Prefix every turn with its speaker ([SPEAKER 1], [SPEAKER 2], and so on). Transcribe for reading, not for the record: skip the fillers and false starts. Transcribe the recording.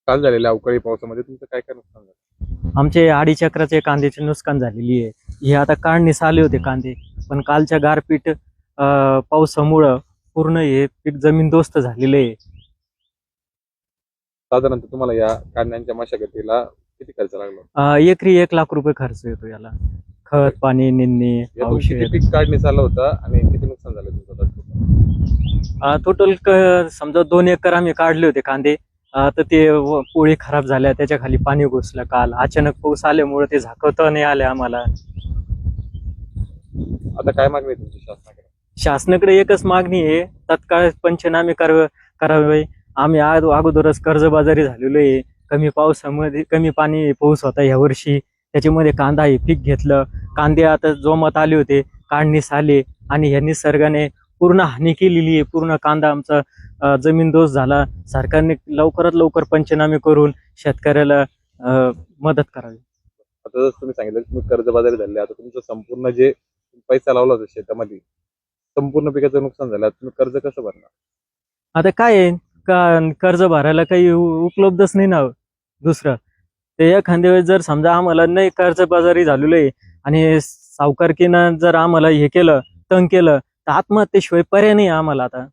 [SPEAKER 1] काल झालेल्या अवकाळी पावसामध्ये तुमचं काय काय नुकसान झालं?
[SPEAKER 2] आमचे 2.5 एकराचे कांद्याचे नुकसान झालेली आहे. हे आता काढणीस आले होते कांदे, पण कालच्या गारपीट पावसामुळं पूर्ण हे पीक जमीनदोस्त झालेलं आहे.
[SPEAKER 1] साधारणतः तुम्हाला या कांद्यांच्या मशागतीला किती खर्च लागला?
[SPEAKER 2] एकरी 1 लाख रुपये खर्च येतो याला. खत पाणी निंदणी
[SPEAKER 1] यातून किती
[SPEAKER 2] औषध.
[SPEAKER 1] पीक काढणीस आलं होतं आणि किती नुकसान झालं तुमचं?
[SPEAKER 2] टोटल समजा 2 एकर आम्ही काढले होते कांदे. तर ते पोळी खराब झाल्या, त्याच्या खाली पाणी घुसलं. काल अचानक पाऊस आल्यामुळे ते झाकवता नाही आले आम्हाला.
[SPEAKER 1] आता काय मागणी आहे तुमची शासनाकडे?
[SPEAKER 2] शासनाकडे एकच मागणी आहे, तत्काळ पंचनामे करावे. आम्ही अगोदरच कर्जबाजारी झालेलो आहे. कमी पावसामध्ये कमी पाणी पाऊस होता या वर्षी, त्याच्यामध्ये कांदा हे पीक घेतलं. कांदे आता जोमात आले होते, काढणीस आले आणि ह्या निसर्गाने पूर्ण हानी केलेली आहे. पूर्ण कांदा आमचा जमीनदोस्त झाला. सरकारने लवकरात लवकर पंचनामे करून शेतकऱ्याला मदत करावी.
[SPEAKER 1] आता जसं तुम्ही सांगितलं तुम्ही कर्जबाजारी झाले, आता तुमचं संपूर्ण जे पैसा लावला होता शेतामध्ये संपूर्ण पिकाचं नुकसान झालं, आता तुम्ही कर्ज कसं भरणार?
[SPEAKER 2] आता काय आहे कर्ज भरायला काही उपलब्धच नाही ना दुसरं. ते एखाद्या वेळेस जर समजा आम्हाला नाही कर्जबाजारी झालेलो आहे आणि सावकारकीनं जर आम्हाला हे केलं, तंग केलं, तर आत्महत्येशिवाय पर्याय नाही आम्हाला आता.